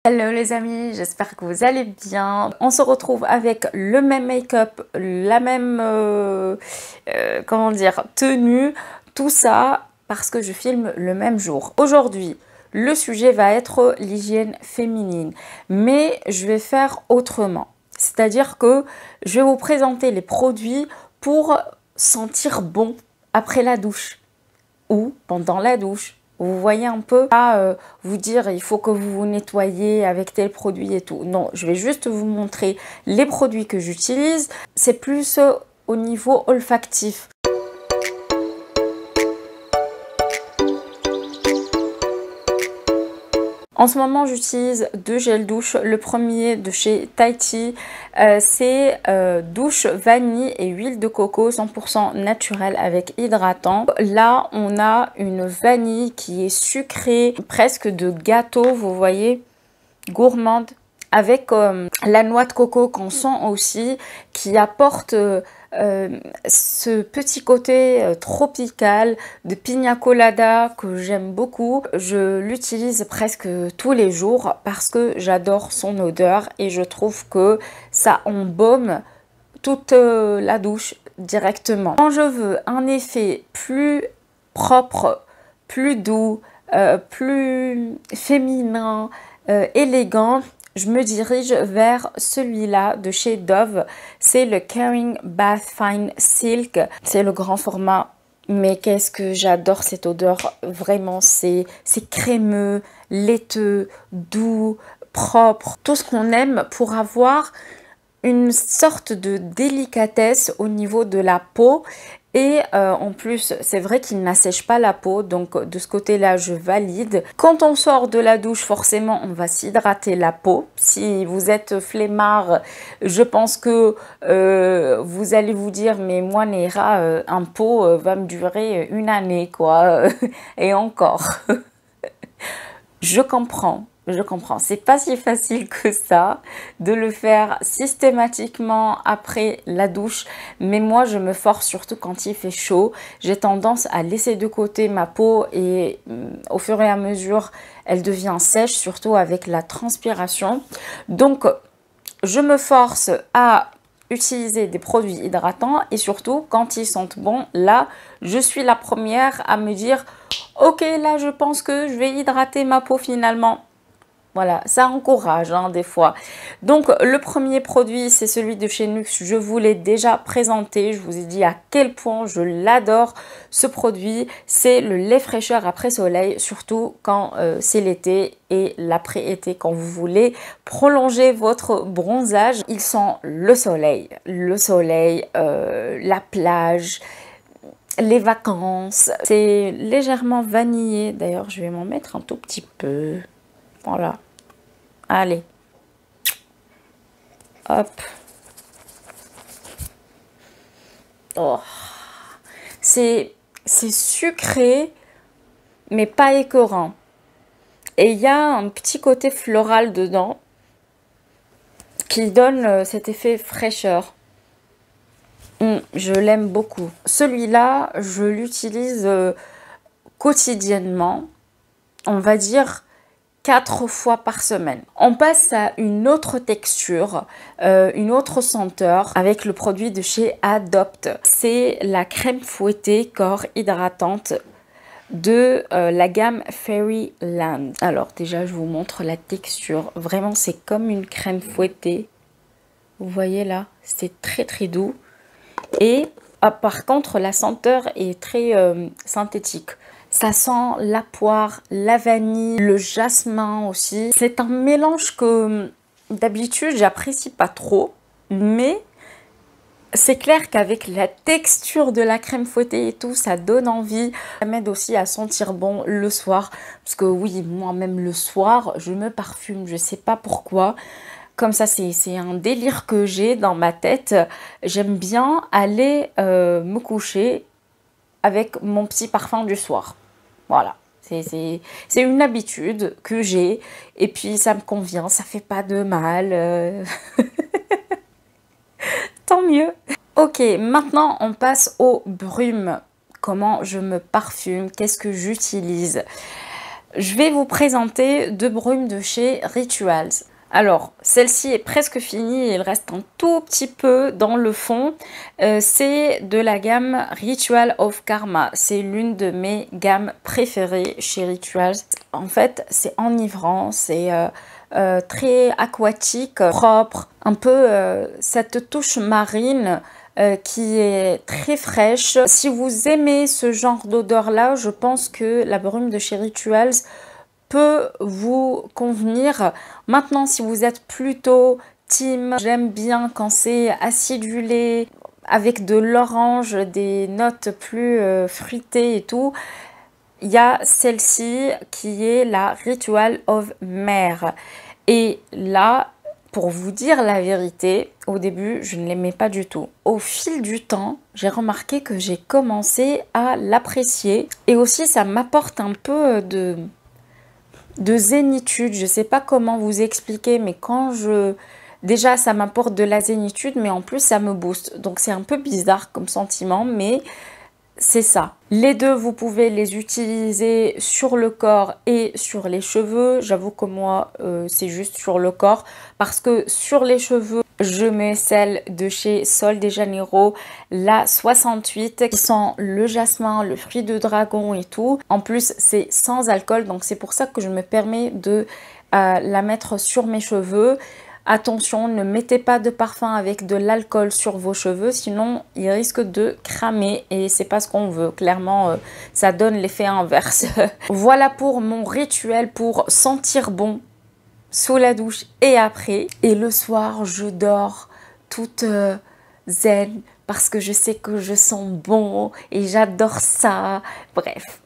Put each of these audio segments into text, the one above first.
Hello les amis, j'espère que vous allez bien. On se retrouve avec le même make-up, la même comment dire, tenue, tout ça parce que je filme le même jour. Aujourd'hui, le sujet va être l'hygiène féminine, mais je vais faire autrement. C'est-à-dire que je vais vous présenter les produits pour sentir bon après la douche ou pendant la douche. Vous voyez un peu, pas vous dire il faut que vous vous nettoyez avec tel produit et tout. Non, je vais juste vous montrer les produits que j'utilise. C'est plus au niveau olfactif. En ce moment, j'utilise deux gels douche. Le premier de chez Tahiti, c'est douche vanille et huile de coco 100% naturel avec hydratant. Là, on a une vanille qui est sucrée, presque de gâteau, vous voyez, gourmande, avec la noix de coco qu'on sent aussi, qui apporte ce petit côté tropical de pina colada que j'aime beaucoup. Je l'utilise presque tous les jours parce que j'adore son odeur et je trouve que ça embaume toute la douche directement. Quand je veux un effet plus propre, plus doux, plus féminin, élégant, je me dirige vers celui-là de chez Dove. C'est le Caring Bath Fine Silk. C'est le grand format. Mais qu'est-ce que j'adore cette odeur. Vraiment, c'est crémeux, laiteux, doux, propre. Tout ce qu'on aime pour avoir une sorte de délicatesse au niveau de la peau. Et en plus, c'est vrai qu'il n'assèche pas la peau, donc de ce côté-là, je valide. Quand on sort de la douche, forcément, on va s'hydrater la peau. Si vous êtes flemmard, je pense que vous allez vous dire, mais moi, Néra, un pot va me durer une année, quoi. Et encore. Je comprends. Je comprends, c'est pas si facile que ça de le faire systématiquement après la douche, mais moi je me force surtout quand il fait chaud. J'ai tendance à laisser de côté ma peau et au fur et à mesure elle devient sèche, surtout avec la transpiration. Donc je me force à utiliser des produits hydratants et surtout quand ils sentent bon, là je suis la première à me dire ok, là je pense que je vais hydrater ma peau finalement. Voilà, ça encourage hein, des fois. Donc le premier produit, c'est celui de chez Nux. Je vous l'ai déjà présenté. Je vous ai dit à quel point je l'adore ce produit. C'est le lait fraîcheur après soleil, surtout quand c'est l'été et l'après-été, quand vous voulez prolonger votre bronzage. Il sent le soleil, la plage, les vacances. C'est légèrement vanillé. D'ailleurs, je vais m'en mettre un tout petit peu. Voilà. Allez. Hop. Oh. C'est sucré, mais pas écœurant. Et il y a un petit côté floral dedans qui donne cet effet fraîcheur. Je l'aime beaucoup. Celui-là, je l'utilise quotidiennement. On va dire 4 fois par semaine. On passe à une autre texture, une autre senteur avec le produit de chez Adopt. C'est la crème fouettée corps hydratante de la gamme Fairyland. Alors déjà, je vous montre la texture. Vraiment, c'est comme une crème fouettée. Vous voyez là, c'est très très doux. Et par contre, la senteur est très synthétique. Ça sent la poire, la vanille, le jasmin aussi. C'est un mélange que d'habitude j'apprécie pas trop, mais c'est clair qu'avec la texture de la crème fouettée et tout, ça donne envie. Ça m'aide aussi à sentir bon le soir, parce que oui, moi-même le soir, je me parfume, je sais pas pourquoi. Comme ça, c'est un délire que j'ai dans ma tête. J'aime bien aller me coucher avec mon petit parfum du soir. Voilà, c'est une habitude que j'ai et puis ça me convient, ça fait pas de mal. Tant mieux. Ok, maintenant on passe aux brumes. Comment je me parfume, qu'est-ce que j'utilise? Je vais vous présenter deux brumes de chez Rituals. Alors, celle-ci est presque finie, il reste un tout petit peu dans le fond. C'est de la gamme Ritual of Karma. C'est l'une de mes gammes préférées chez Rituals. En fait, c'est enivrant, c'est très aquatique, propre, un peu cette touche marine qui est très fraîche. Si vous aimez ce genre d'odeur là, je pense que la brume de chez Rituals peut vous convenir. Maintenant, si vous êtes plutôt team, j'aime bien quand c'est acidulé, avec de l'orange, des notes plus fruitées et tout, il y a celle-ci qui est la Ritual of Mer. Et là, pour vous dire la vérité, au début, je ne l'aimais pas du tout. Au fil du temps, j'ai remarqué que j'ai commencé à l'apprécier. Et aussi, ça m'apporte un peu de zénitude. Je ne sais pas comment vous expliquer, mais déjà, ça m'apporte de la zénitude, mais en plus, ça me booste. Donc, c'est un peu bizarre comme sentiment, mais c'est ça. Les deux, vous pouvez les utiliser sur le corps et sur les cheveux. J'avoue que moi, c'est juste sur le corps parce que sur les cheveux, je mets celle de chez Sol de Janeiro, la 68, qui sent le jasmin, le fruit de dragon et tout. En plus, c'est sans alcool, donc c'est pour ça que je me permets de la mettre sur mes cheveux. Attention, ne mettez pas de parfum avec de l'alcool sur vos cheveux, sinon ils risquent de cramer et c'est pas ce qu'on veut. Clairement, ça donne l'effet inverse. Voilà pour mon rituel pour sentir bon sous la douche et après. Et le soir, je dors toute zen parce que je sais que je sens bon et j'adore ça. Bref.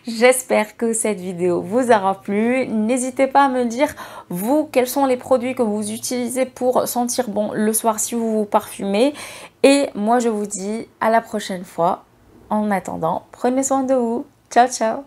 J'espère que cette vidéo vous aura plu. N'hésitez pas à me dire, vous, quels sont les produits que vous utilisez pour sentir bon le soir si vous vous parfumez. Et moi, je vous dis à la prochaine fois. En attendant, prenez soin de vous. Ciao, ciao.